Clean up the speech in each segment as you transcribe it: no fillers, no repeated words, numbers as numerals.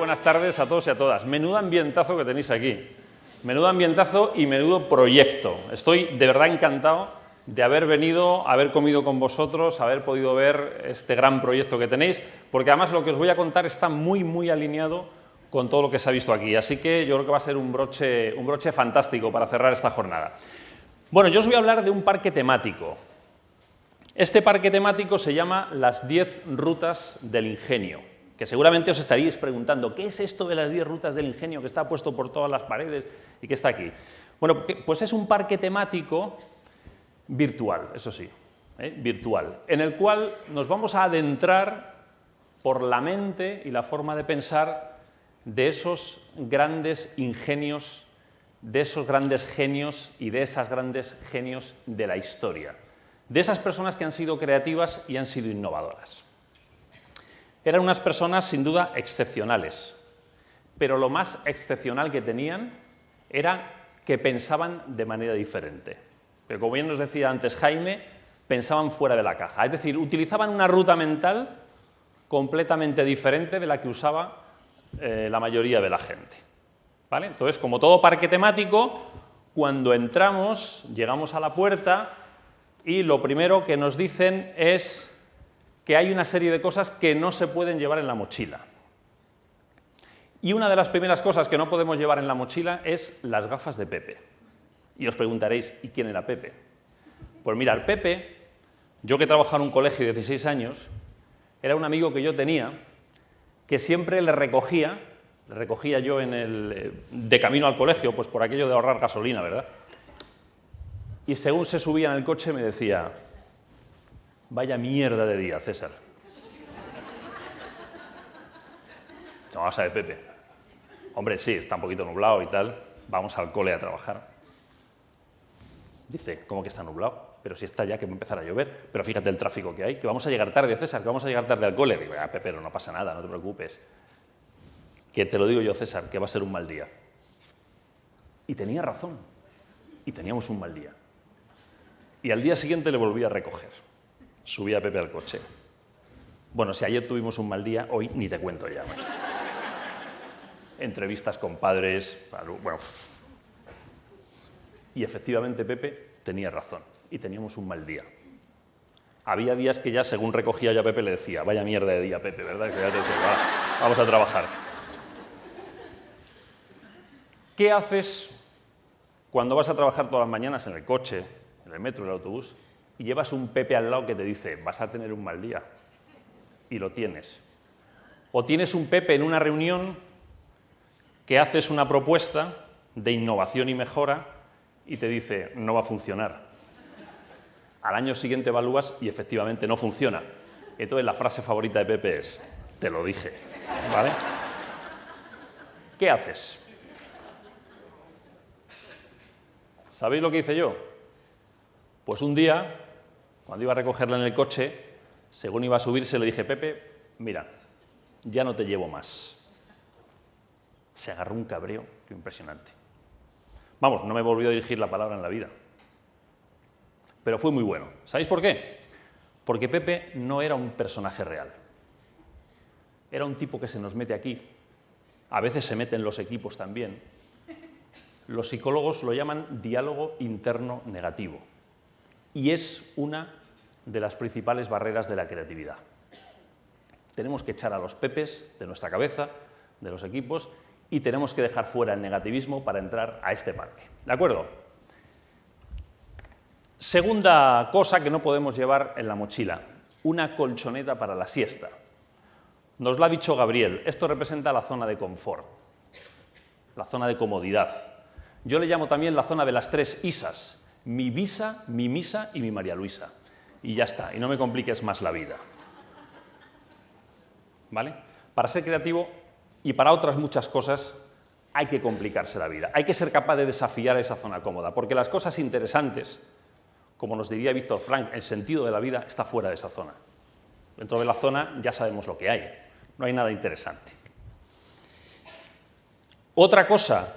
buenas tardes a todos y a todas. Menudo ambientazo que tenéis aquí. Menudo ambientazo y menudo proyecto. Estoy de verdad encantado de haber venido, haber comido con vosotros, haber podido ver este gran proyecto que tenéis, porque además lo que os voy a contar está muy alineado con todo lo que se ha visto aquí. Así que yo creo que va a ser un broche fantástico para cerrar esta jornada. Bueno, yo os voy a hablar de un parque temático. Este parque temático se llama Las 10 Rutas del Ingenio, que seguramente os estaríais preguntando, ¿qué es esto de las 10 Rutas del Ingenio que está puesto por todas las paredes y que está aquí? Bueno, pues es un parque temático virtual, eso sí, virtual, en el cual nos vamos a adentrar por la mente y la forma de pensar de esos grandes ingenios, de esos grandes genios y de esas grandes genios de la historia, de esas personas que han sido creativas y han sido innovadoras. Eran unas personas sin duda excepcionales, pero lo más excepcional que tenían era que pensaban de manera diferente. Pero como bien nos decía antes Jaime, pensaban fuera de la caja, es decir, utilizaban una ruta mental completamente diferente de la que usaba la mayoría de la gente. ¿Vale? Entonces, como todo parque temático, cuando entramos, llegamos a la puerta y lo primero que nos dicen es que hay una serie de cosas que no se pueden llevar en la mochila. Y una de las primeras cosas que no podemos llevar en la mochila es las gafas de Pepe. Y os preguntaréis, ¿y quién era Pepe? Pues mirad, Pepe, yo que he trabajado en un colegio de 16 años, era un amigo que yo tenía que siempre le recogía yo de camino al colegio, pues por aquello de ahorrar gasolina, ¿verdad? Y según se subía en el coche me decía, vaya mierda de día, César. No, vas a ver, Pepe. Hombre, sí, está un poquito nublado y tal, vamos al cole a trabajar. Dice, ¿cómo que está nublado? Pero si está ya que va a empezar a llover, pero fíjate el tráfico que hay, que vamos a llegar tarde, César, que vamos a llegar tarde al cole. Digo, Pepe, pero no pasa nada, no te preocupes. Que te lo digo yo, César, que va a ser un mal día. Y tenía razón, y teníamos un mal día. Y al día siguiente le volví a recoger. Subí a Pepe al coche. Bueno, si ayer tuvimos un mal día, hoy ni te cuento ya. ¿No? Entrevistas con padres, bueno. Y efectivamente Pepe tenía razón, y teníamos un mal día. Había días que ya, según recogía yo a Pepe, le decía, vaya mierda de día, Pepe, ¿verdad? Que ya te decía, vamos a trabajar. ¿Qué haces cuando vas a trabajar todas las mañanas en el coche, en el metro, en el autobús, y llevas un Pepe al lado que te dice, vas a tener un mal día? Y lo tienes. O tienes un Pepe en una reunión que haces una propuesta de innovación y mejora y te dice, no va a funcionar. Al año siguiente evalúas y efectivamente no funciona. Entonces la frase favorita de Pepe es, te lo dije. ¿Vale? ¿Qué haces? ¿Sabéis lo que hice yo? Pues un día, cuando iba a recogerla en el coche, según iba a subirse, le dije, Pepe, mira, ya no te llevo más. Se agarró un cabreo, qué impresionante. Vamos, no me volvió a dirigir la palabra en la vida. Pero fue muy bueno. ¿Sabéis por qué? Porque Pepe no era un personaje real. Era un tipo que se nos mete aquí. A veces se mete en los equipos también. Los psicólogos lo llaman diálogo interno negativo. Y es una de las principales barreras de la creatividad. Tenemos que echar a los Pepes de nuestra cabeza, de los equipos, y tenemos que dejar fuera el negativismo para entrar a este parque. ¿De acuerdo? Segunda cosa que no podemos llevar en la mochila, una colchoneta para la siesta. Nos lo ha dicho Gabriel, esto representa la zona de confort, la zona de comodidad. Yo le llamo también la zona de las 3 Isas, mi Visa, mi Misa y mi María Luisa. Y ya está, y no me compliques más la vida. ¿Vale? Para ser creativo y para otras muchas cosas hay que complicarse la vida. Hay que ser capaz de desafiar esa zona cómoda, porque las cosas interesantes, como nos diría Víctor Frank, el sentido de la vida está fuera de esa zona. Dentro de la zona ya sabemos lo que hay, no hay nada interesante. Otra cosa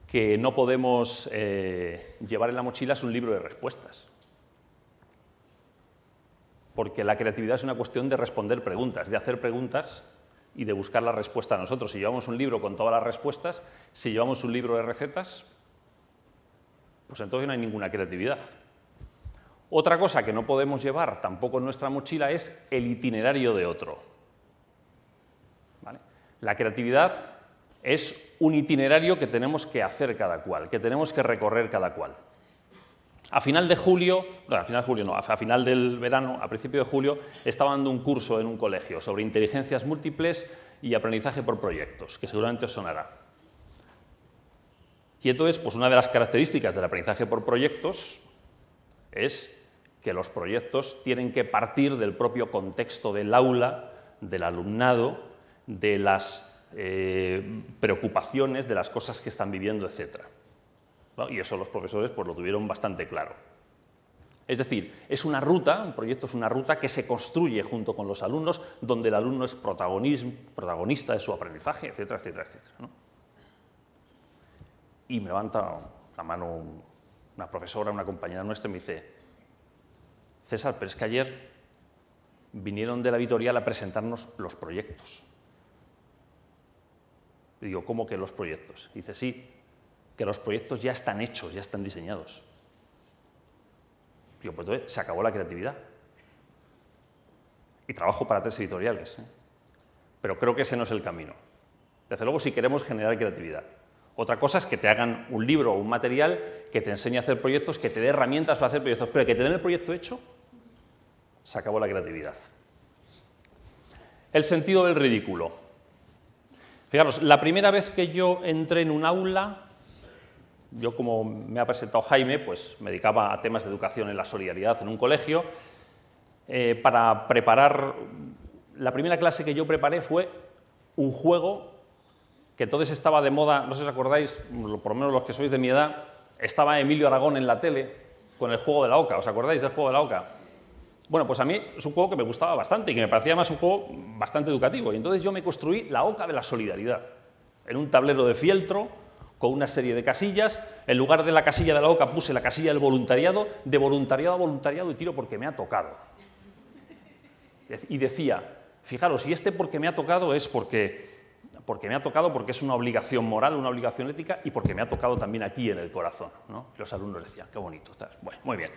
que no podemos llevar en la mochila es un libro de respuestas. Porque la creatividad es una cuestión de responder preguntas, de hacer preguntas y de buscar la respuesta a nosotros. Si llevamos un libro con todas las respuestas, si llevamos un libro de recetas, pues entonces no hay ninguna creatividad. Otra cosa que no podemos llevar tampoco en nuestra mochila es el itinerario de otro. ¿Vale? La creatividad es un itinerario que tenemos que hacer cada cual, que tenemos que recorrer cada cual. A final de julio, no, a final del verano, a principio de julio, estaba dando un curso en un colegio sobre inteligencias múltiples y aprendizaje por proyectos, que seguramente os sonará. Y entonces, pues una de las características del aprendizaje por proyectos es que los proyectos tienen que partir del propio contexto del aula, del alumnado, de las preocupaciones, de las cosas que están viviendo, etc. ¿No? Y eso los profesores pues, lo tuvieron bastante claro. Es decir, es una ruta, un proyecto es una ruta que se construye junto con los alumnos, donde el alumno es protagonista de su aprendizaje, etcétera, etcétera, etcétera, ¿no? Y me levanta la mano una profesora, una compañera nuestra, y me dice: César, pero es que ayer vinieron de la editorial a presentarnos los proyectos. Y digo, ¿cómo que los proyectos? Y dice, sí, que los proyectos ya están hechos, ya están diseñados. Digo, pues entonces se acabó la creatividad. Y trabajo para 3 editoriales, ¿eh? Pero creo que ese no es el camino. Desde luego, si queremos generar creatividad. Otra cosa es que te hagan un libro o un material que te enseñe a hacer proyectos, que te dé herramientas para hacer proyectos, pero que te den el proyecto hecho, se acabó la creatividad. El sentido del ridículo. Fijaros, la primera vez que yo entré en un aula, yo, como me ha presentado Jaime, pues me dedicaba a temas de educación en la solidaridad en un colegio. Para preparar, la primera clase que yo preparé fue un juego que entonces estaba de moda, no sé si os acordáis, por lo menos los que sois de mi edad, estaba Emilio Aragón en la tele con el juego de la oca. ¿Os acordáis del juego de la oca? Bueno, pues a mí es un juego que me gustaba bastante y que me parecía más un juego bastante educativo. Y entonces yo me construí la oca de la solidaridad, en un tablero de fieltro, con una serie de casillas. En lugar de la casilla de la oca puse la casilla del voluntariado, de voluntariado a voluntariado, y tiro porque me ha tocado. Y decía, fijaros, y este porque me ha tocado es porque me ha tocado porque es una obligación moral, una obligación ética, y porque me ha tocado también aquí en el corazón, ¿no? Y los alumnos decían, qué bonito, estás. Bueno, muy bien.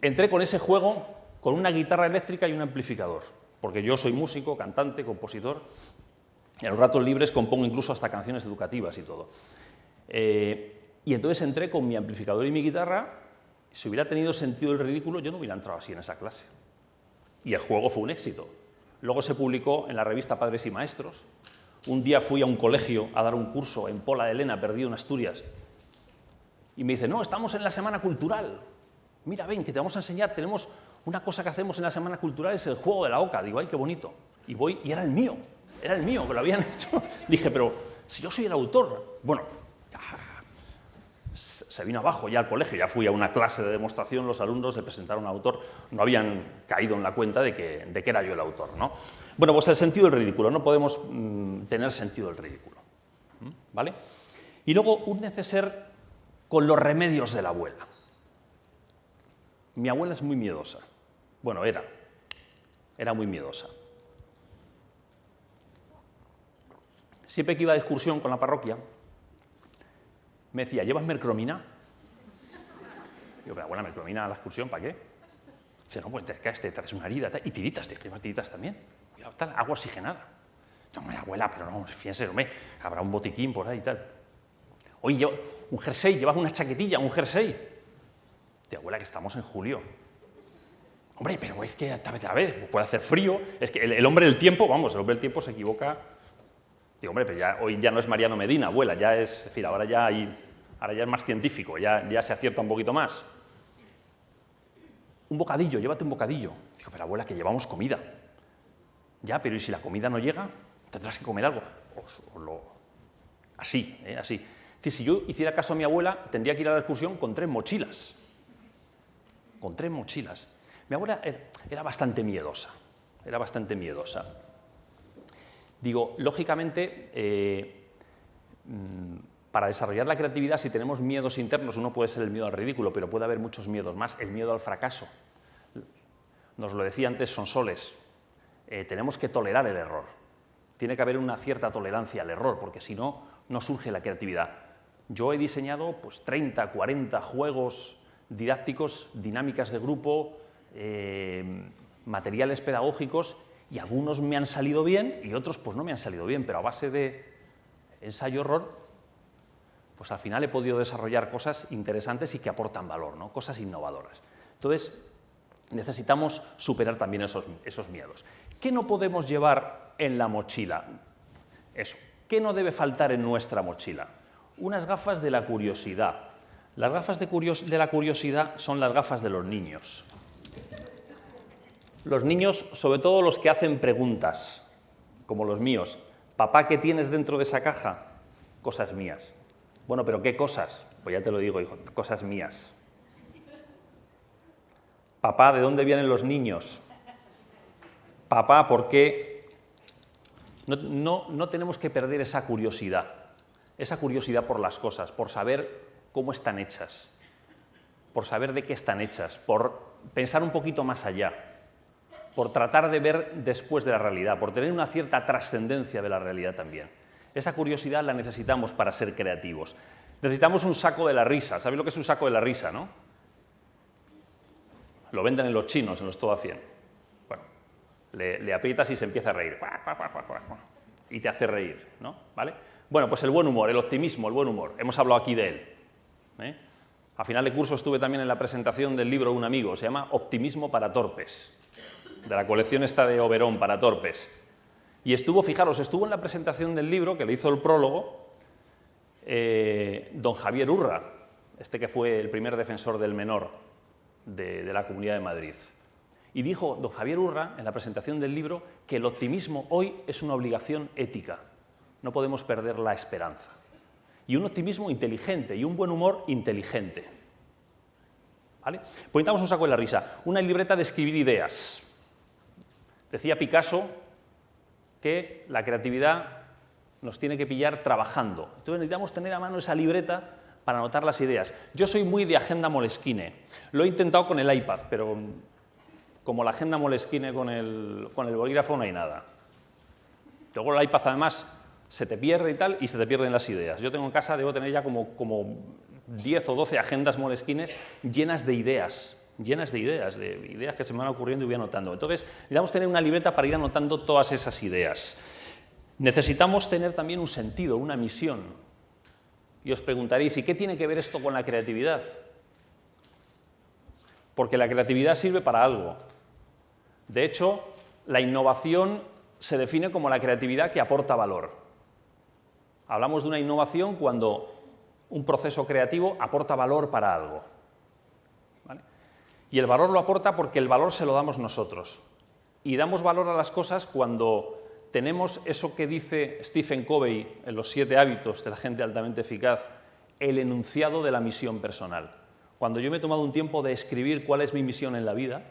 Entré con ese juego con una guitarra eléctrica y un amplificador, porque yo soy músico, cantante, compositor. En los ratos libres compongo incluso hasta canciones educativas y todo. Y entonces entré con mi amplificador y mi guitarra. Si hubiera tenido sentido el ridículo, yo no hubiera entrado así en esa clase. Y el juego fue un éxito. Luego se publicó en la revista Padres y Maestros. Un día fui a un colegio a dar un curso en Pola de Elena, perdido en Asturias. Y me dice, no, estamos en la Semana Cultural. Mira, ven, que te vamos a enseñar, tenemos una cosa que hacemos en la Semana Cultural, es el juego de la oca. Digo, ay, qué bonito. Y voy, y era el mío, que lo habían hecho. Dije, pero si yo soy el autor. Bueno, se vino abajo ya al colegio, ya fui a una clase de demostración, los alumnos le presentaron al autor, no habían caído en la cuenta de que era yo el autor, ¿no? Bueno, pues el sentido del ridículo, no podemos tener sentido del ridículo, ¿vale? Y luego un neceser con los remedios de la abuela. Mi abuela es muy miedosa, bueno, era muy miedosa. Siempre que iba de excursión con la parroquia, me decía, ¿llevas mercromina? Digo, pero abuela, ¿mercromina a la excursión? ¿Para qué? Dice, no, pues te haces una herida. Y tiritas, ¿te llevas tiritas también? Tal, agua oxigenada. No, hombre, abuela, pero no, fíjense, hombre, habrá un botiquín por ahí y tal. Oye, un jersey, ¿llevas una chaquetilla, un jersey? Digo, abuela, que estamos en julio. Hombre, pero es que a vez puede hacer frío. Es que el hombre del tiempo, vamos, el hombre del tiempo se equivoca. Digo, hombre, pero ya, hoy ya no es Mariano Medina, abuela, ya es decir, ahora ya es más científico, ya se acierta un poquito más. Un bocadillo, llévate un bocadillo. Digo, pero abuela, que llevamos comida. Ya, pero ¿y si la comida no llega? Tendrás que comer algo. Así, así. Es decir, si yo hiciera caso a mi abuela, tendría que ir a la excursión con 3 mochilas. Con 3 mochilas. Mi abuela era bastante miedosa, Digo, lógicamente, para desarrollar la creatividad, si tenemos miedos internos, uno puede ser el miedo al ridículo, pero puede haber muchos miedos más. El miedo al fracaso. Nos lo decía antes Sonsoles. tenemos que tolerar el error. Tiene que haber una cierta tolerancia al error, porque si no, no surge la creatividad. Yo he diseñado pues, 30, 40 juegos didácticos, dinámicas de grupo, materiales pedagógicos, y algunos me han salido bien y otros pues, no me han salido bien, pero a base de ensayo-error, pues al final he podido desarrollar cosas interesantes y que aportan valor, ¿no? Cosas innovadoras. Entonces, necesitamos superar también esos miedos. ¿Qué no podemos llevar en la mochila? Eso. ¿Qué no debe faltar en nuestra mochila? Unas gafas de la curiosidad. Las gafas de la curiosidad son las gafas de los niños. Los niños, sobre todo los que hacen preguntas, como los míos. Papá, ¿qué tienes dentro de esa caja? Cosas mías. Bueno, ¿pero qué cosas? Pues ya te lo digo, hijo, cosas mías. Papá, ¿de dónde vienen los niños? Papá, ¿por qué? No tenemos que perder esa curiosidad por las cosas, por saber cómo están hechas, por saber de qué están hechas, por pensar un poquito más allá, por tratar de ver después de la realidad, por tener una cierta trascendencia de la realidad también. Esa curiosidad la necesitamos para ser creativos. Necesitamos un saco de la risa. ¿Sabéis lo que es un saco de la risa, no? Lo venden en los chinos, en los todo a 100. Bueno, le aprietas y se empieza a reír. Y te hace reír, ¿no? ¿Vale? Bueno, pues el buen humor, el optimismo, el buen humor. Hemos hablado aquí de él. A final de curso estuve también en la presentación del libro de un amigo. Se llama Optimismo para torpes. De la colección esta de Oberón, para torpes. Y estuvo, fijaros, estuvo en la presentación del libro, que le hizo el prólogo, don Javier Urra, este que fue el primer defensor del menor de la Comunidad de Madrid. Y dijo don Javier Urra, en la presentación del libro, que el optimismo hoy es una obligación ética. No podemos perder la esperanza. Y un optimismo inteligente y un buen humor inteligente. ¿Vale? Pues necesitamos un saco de la risa, una libreta de escribir ideas. Decía Picasso que la creatividad nos tiene que pillar trabajando. Entonces necesitamos tener a mano esa libreta para anotar las ideas. Yo soy muy de agenda Moleskine. Lo he intentado con el iPad, pero como la agenda Moleskine con el bolígrafo no hay nada. Luego el iPad además se te pierde y tal, y se te pierden las ideas. Yo tengo en casa, debo tener ya como 10 o 12 agendas Moleskines llenas de ideas que se me van ocurriendo y voy anotando. Entonces, necesitamos tener una libreta para ir anotando todas esas ideas. Necesitamos tener también un sentido, una misión. Y os preguntaréis, ¿y qué tiene que ver esto con la creatividad? Porque la creatividad sirve para algo. De hecho, la innovación se define como la creatividad que aporta valor. Hablamos de una innovación cuando un proceso creativo aporta valor para algo. ¿Vale? Y el valor lo aporta porque el valor se lo damos nosotros. Y damos valor a las cosas cuando tenemos eso que dice Stephen Covey en los 7 hábitos de la gente altamente eficaz, el enunciado de la misión personal. Cuando yo me he tomado un tiempo de escribir cuál es mi misión en la vida,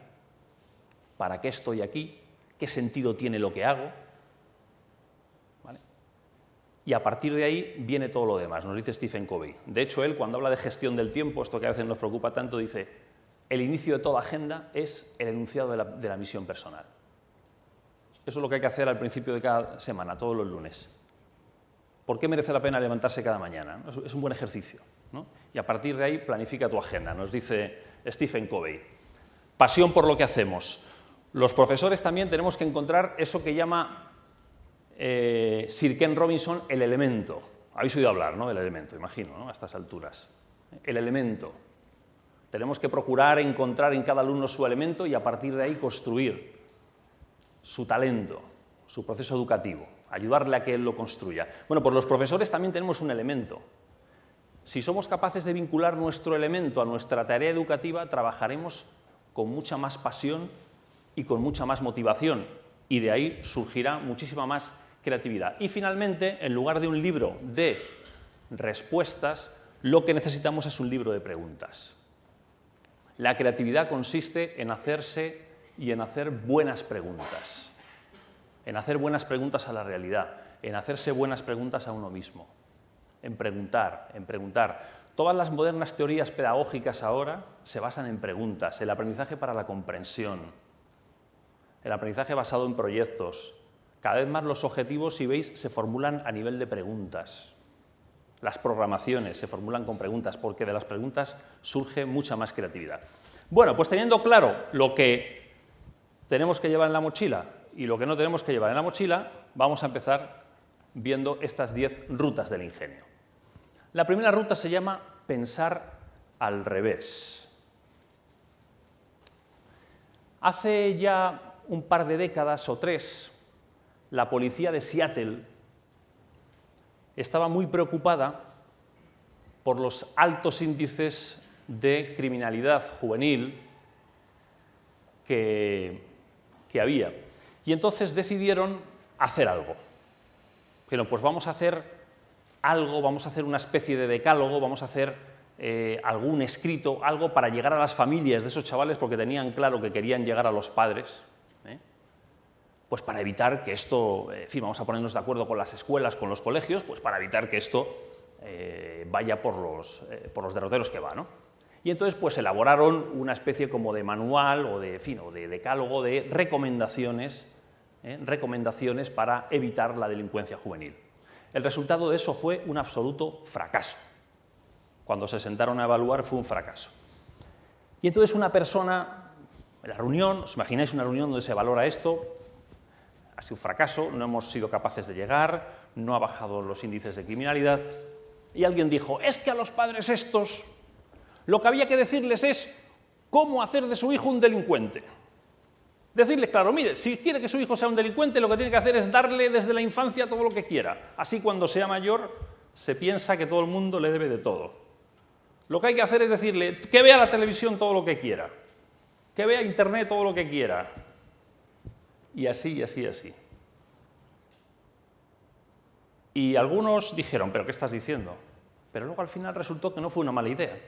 para qué estoy aquí, qué sentido tiene lo que hago, ¿vale? Y a partir de ahí viene todo lo demás, nos dice Stephen Covey. De hecho, él cuando habla de gestión del tiempo, esto que a veces nos preocupa tanto, dice, el inicio de toda agenda es el enunciado de la misión personal. Eso es lo que hay que hacer al principio de cada semana, todos los lunes. ¿Por qué merece la pena levantarse cada mañana? Es un buen ejercicio, ¿no? Y a partir de ahí planifica tu agenda, nos dice Stephen Covey. Pasión por lo que hacemos. Los profesores también tenemos que encontrar eso que llama Sir Ken Robinson el elemento. Habéis oído hablar, ¿no?, del elemento, imagino, ¿no?, a estas alturas. El elemento. Tenemos que procurar encontrar en cada alumno su elemento y a partir de ahí construir su talento, su proceso educativo, ayudarle a que él lo construya. Bueno, pues los profesores también tenemos un elemento. Si somos capaces de vincular nuestro elemento a nuestra tarea educativa, trabajaremos con mucha más pasión y con mucha más motivación, y de ahí surgirá muchísima más creatividad. Y finalmente, en lugar de un libro de respuestas, lo que necesitamos es un libro de preguntas. La creatividad consiste en hacerse y en hacer buenas preguntas, en hacer buenas preguntas a la realidad, en hacerse buenas preguntas a uno mismo, en preguntar, en preguntar. Todas las modernas teorías pedagógicas ahora se basan en preguntas, el aprendizaje para la comprensión. el aprendizaje basado en proyectos. Cada vez más los objetivos, si veis, se formulan a nivel de preguntas. Las programaciones se formulan con preguntas, porque de las preguntas surge mucha más creatividad. Bueno, pues teniendo claro lo que tenemos que llevar en la mochila y lo que no tenemos que llevar en la mochila, vamos a empezar viendo estas 10 rutas del ingenio. La primera ruta se llama pensar al revés. Hace ya un par de décadas o 3, la policía de Seattle estaba muy preocupada por los altos índices de criminalidad juvenil que había. Y entonces decidieron hacer algo. Dijeron, pues vamos a hacer algo, vamos a hacer una especie de decálogo, vamos a hacer algún escrito, algo para llegar a las familias de esos chavales, porque tenían claro que querían llegar a los padres, pues para evitar que esto, en fin, vamos a ponernos de acuerdo con las escuelas, con los colegios, pues para evitar que esto vaya por los derroteros que va, ¿no? Y entonces pues elaboraron una especie como de manual o de, en fin, o de decálogo de recomendaciones para evitar la delincuencia juvenil. El resultado de eso fue un absoluto fracaso. Cuando se sentaron a evaluar fue un fracaso. Y entonces una persona, en la reunión, os imagináis una reunión donde se valora esto, ha sido un fracaso, no hemos sido capaces de llegar, no ha bajado los índices de criminalidad, y alguien dijo, es que a los padres estos lo que había que decirles es cómo hacer de su hijo un delincuente. Decirles, claro, mire, si quiere que su hijo sea un delincuente, lo que tiene que hacer es darle desde la infancia todo lo que quiera. Así cuando sea mayor se piensa que todo el mundo le debe de todo. Lo que hay que hacer es decirle que vea la televisión todo lo que quiera, que vea internet todo lo que quiera. Y así, y así, y así. Y algunos dijeron, ¿pero qué estás diciendo? Pero luego al final resultó que no fue una mala idea.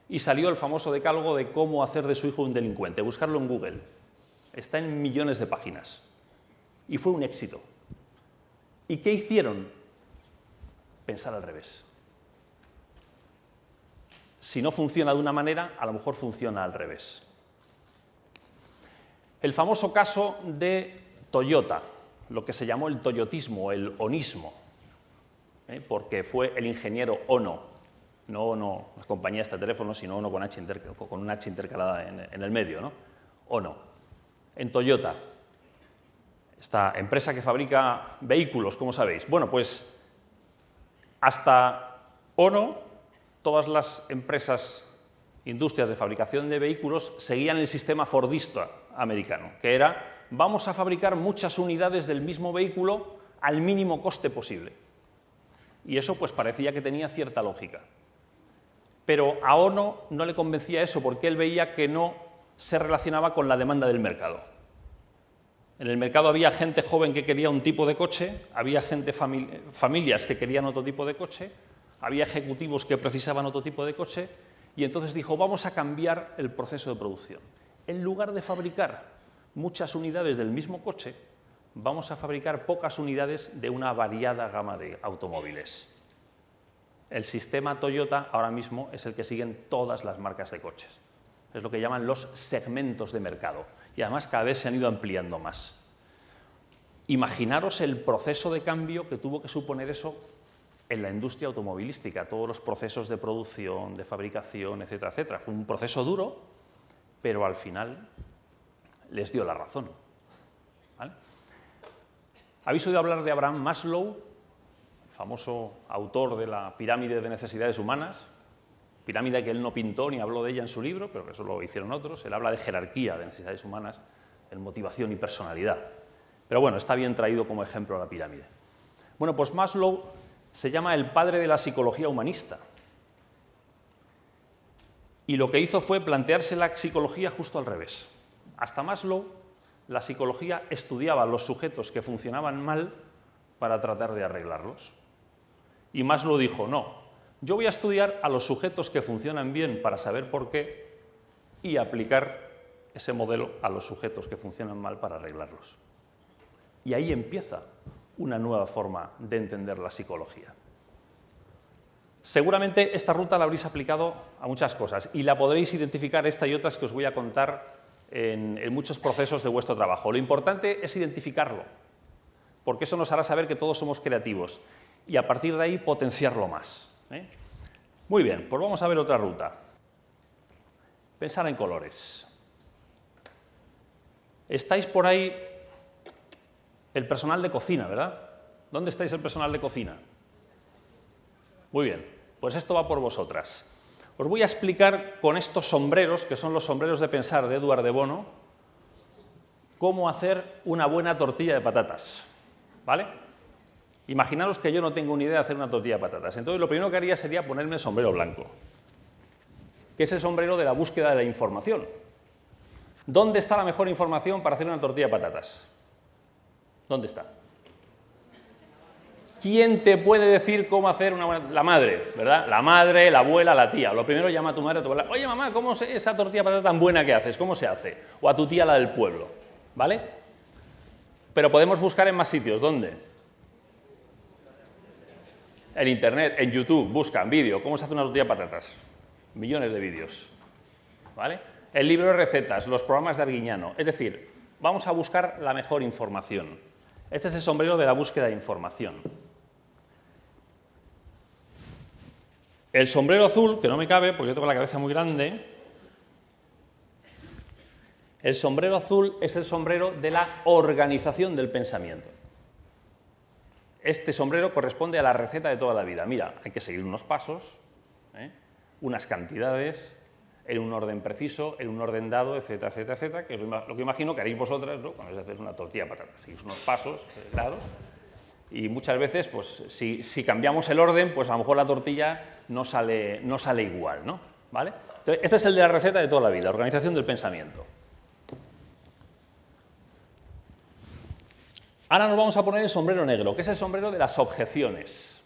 Y salió el famoso decálogo de cómo hacer de su hijo un delincuente. Buscarlo en Google. Está en millones de páginas. Y fue un éxito. ¿Y qué hicieron? Pensar al revés. Si no funciona de una manera, a lo mejor funciona al revés. El famoso caso de Toyota, lo que se llamó el toyotismo, el onismo, porque fue el ingeniero Ono, no Ono, la compañía esta de teléfonos, sino Ono con una H intercalada en el medio, ¿no? Ono. En Toyota, esta empresa que fabrica vehículos, ¿cómo sabéis? Bueno, pues hasta Ono, todas las empresas, industrias de fabricación de vehículos seguían el sistema fordista americano, que era, vamos a fabricar muchas unidades del mismo vehículo al mínimo coste posible. Y eso pues parecía que tenía cierta lógica. Pero a Ono no le convencía eso, porque él veía que no se relacionaba con la demanda del mercado. En el mercado había gente joven que quería un tipo de coche, había familias que querían otro tipo de coche, había ejecutivos que precisaban otro tipo de coche, y entonces dijo, vamos a cambiar el proceso de producción. En lugar de fabricar muchas unidades del mismo coche, vamos a fabricar pocas unidades de una variada gama de automóviles. El sistema Toyota ahora mismo es el que siguen todas las marcas de coches. Es lo que llaman los segmentos de mercado. Y además cada vez se han ido ampliando más. Imaginaros el proceso de cambio que tuvo que suponer eso en la industria automovilística, todos los procesos de producción, de fabricación, etcétera, etcétera. Fue un proceso duro, pero al final les dio la razón. ¿Vale? ¿Habéis oído hablar de Abraham Maslow, famoso autor de la pirámide de necesidades humanas? Pirámide que él no pintó ni habló de ella en su libro, pero que eso lo hicieron otros. Él habla de jerarquía de necesidades humanas, en motivación y personalidad. Pero bueno, está bien traído como ejemplo a la pirámide. Bueno, pues Maslow se llama el padre de la psicología humanista. Y lo que hizo fue plantearse la psicología justo al revés. Hasta Maslow, la psicología estudiaba a los sujetos que funcionaban mal para tratar de arreglarlos. Y Maslow dijo, no, yo voy a estudiar a los sujetos que funcionan bien para saber por qué y aplicar ese modelo a los sujetos que funcionan mal para arreglarlos. Y ahí empieza una nueva forma de entender la psicología. Seguramente esta ruta la habréis aplicado a muchas cosas y la podréis identificar esta y otras que os voy a contar en muchos procesos de vuestro trabajo. Lo importante es identificarlo, porque eso nos hará saber que todos somos creativos y a partir de ahí potenciarlo más. Muy bien, pues vamos a ver otra ruta. Pensar en colores. Estáis por ahí el personal de cocina, ¿verdad? ¿Dónde estáis el personal de cocina? Muy bien, pues esto va por vosotras. Os voy a explicar con estos sombreros, que son los sombreros de pensar de Edward de Bono, cómo hacer una buena tortilla de patatas, ¿vale? Imaginaros que yo no tengo ni idea de hacer una tortilla de patatas. Entonces, lo primero que haría sería ponerme el sombrero blanco, que es el sombrero de la búsqueda de la información. ¿Dónde está la mejor información para hacer una tortilla de patatas? ¿Dónde está? ¿Quién te puede decir cómo hacer una buena... La madre, ¿verdad? La madre, la abuela, la tía. Lo primero llama a tu madre o a tu abuela. Oye, mamá, ¿cómo es esa tortilla de patata tan buena que haces? ¿Cómo se hace? O a tu tía, la del pueblo, ¿vale? Pero podemos buscar en más sitios. ¿Dónde? En Internet, en YouTube, buscan vídeo. ¿Cómo se hace una tortilla de patatas? Millones de vídeos, ¿vale? El libro de recetas, los programas de Arguiñano. Es decir, vamos a buscar la mejor información. Este es el sombrero de la búsqueda de información. El sombrero azul, que no me cabe porque yo tengo la cabeza muy grande, el sombrero azul es el sombrero de la organización del pensamiento. Este sombrero corresponde a la receta de toda la vida. Mira, hay que seguir unos pasos, unas cantidades, en un orden preciso, en un orden dado, etcétera, etcétera, etcétera, que es lo que imagino que haréis vosotras, ¿no? Cuando hacéis una tortilla de patatas. Seguís unos pasos dados. Y muchas veces, pues, si cambiamos el orden, pues a lo mejor la tortilla no sale igual, ¿no? ¿Vale? Entonces, este es el de la receta de toda la vida, organización del pensamiento. Ahora nos vamos a poner el sombrero negro, que es el sombrero de las objeciones.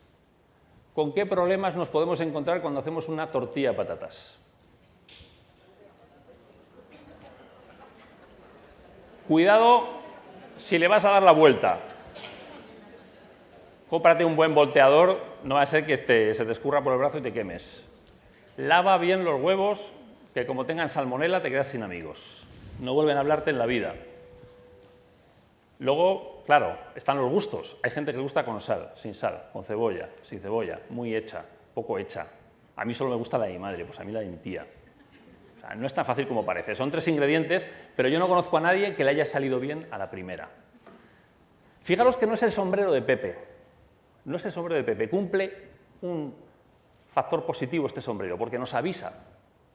¿Con qué problemas nos podemos encontrar cuando hacemos una tortilla de patatas? Cuidado si le vas a dar la vuelta. Cómprate un buen volteador, no va a ser que se te escurra por el brazo y te quemes. Lava bien los huevos, que como tengan salmonela te quedas sin amigos. No vuelven a hablarte en la vida. Luego, claro, están los gustos. Hay gente que le gusta con sal, sin sal, con cebolla, sin cebolla, muy hecha, poco hecha. A mí solo me gusta la de mi madre, pues a mí la de mi tía. O sea, no es tan fácil como parece. Son 3 ingredientes, pero yo no conozco a nadie que le haya salido bien a la primera. Fijaros que no es el sombrero de Pepe. No es el sombrero de Pepe. Cumple un factor positivo este sombrero, porque nos avisa,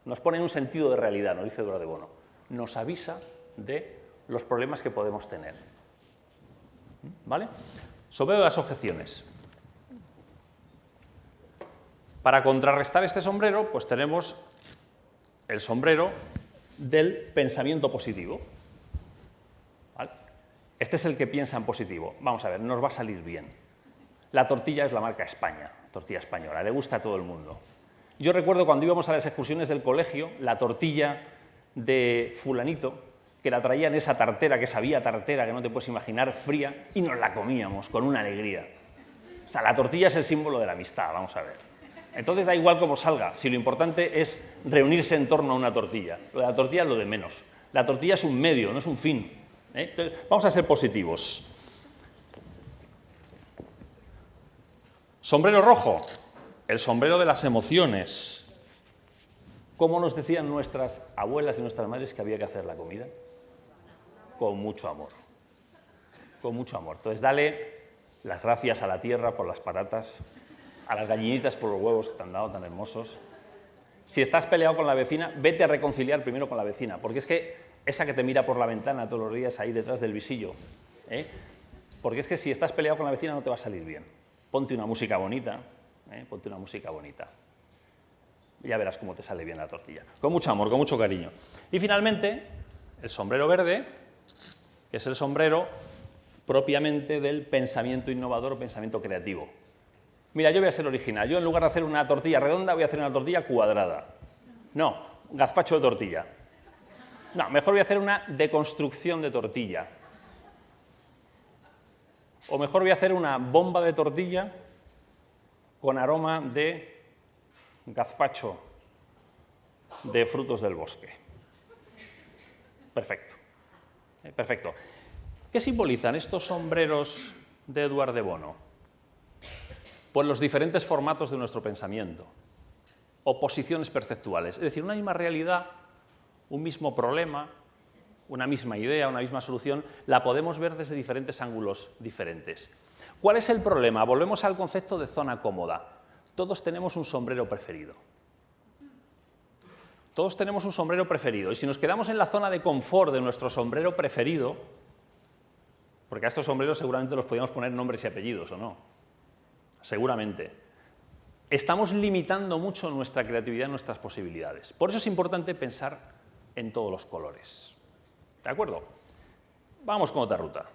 nos pone en un sentido de realidad, nos dice Edward de Bono. Nos avisa de los problemas que podemos tener. ¿Vale? Sombrero de las objeciones. Para contrarrestar este sombrero, pues tenemos el sombrero del pensamiento positivo. ¿Vale? Este es el que piensa en positivo. Vamos a ver, nos va a salir bien. La tortilla es la marca España, tortilla española, le gusta a todo el mundo. Yo recuerdo cuando íbamos a las excursiones del colegio, la tortilla de fulanito, que la traían esa tartera, que sabía tartera, que no te puedes imaginar, fría, y nos la comíamos con una alegría. O sea, la tortilla es el símbolo de la amistad, vamos a ver. Entonces da igual cómo salga, si lo importante es reunirse en torno a una tortilla. Lo de la tortilla es lo de menos. La tortilla es un medio, no es un fin. Entonces, vamos a ser positivos. Sombrero rojo, el sombrero de las emociones. ¿Cómo nos decían nuestras abuelas y nuestras madres que había que hacer la comida? Con mucho amor. Con mucho amor. Entonces, dale las gracias a la tierra por las patatas, a las gallinitas por los huevos que te han dado tan hermosos. Si estás peleado con la vecina, vete a reconciliar primero con la vecina, porque es que esa que te mira por la ventana todos los días ahí detrás del visillo, porque es que si estás peleado con la vecina no te va a salir bien. Ponte una música bonita, ponte una música bonita. Ya verás cómo te sale bien la tortilla. Con mucho amor, con mucho cariño. Y finalmente, el sombrero verde, que es el sombrero propiamente del pensamiento innovador o pensamiento creativo. Mira, yo voy a ser original. Yo en lugar de hacer una tortilla redonda, voy a hacer una tortilla cuadrada. No, gazpacho de tortilla. No, mejor voy a hacer una deconstrucción de tortilla. O mejor voy a hacer una bomba de tortilla con aroma de gazpacho de frutos del bosque. Perfecto. Perfecto. ¿Qué simbolizan estos sombreros de Edward de Bono? Pues los diferentes formatos de nuestro pensamiento, o posiciones perceptuales. Es decir, una misma realidad, un mismo problema, una misma idea, una misma solución, la podemos ver desde diferentes ángulos diferentes. ¿Cuál es el problema? Volvemos al concepto de zona cómoda. Todos tenemos un sombrero preferido. Todos tenemos un sombrero preferido. Y si nos quedamos en la zona de confort de nuestro sombrero preferido, porque a estos sombreros seguramente los podríamos poner nombres y apellidos, ¿o no? Seguramente. Estamos limitando mucho nuestra creatividad y nuestras posibilidades. Por eso es importante pensar en todos los colores. ¿De acuerdo? Vamos con otra ruta.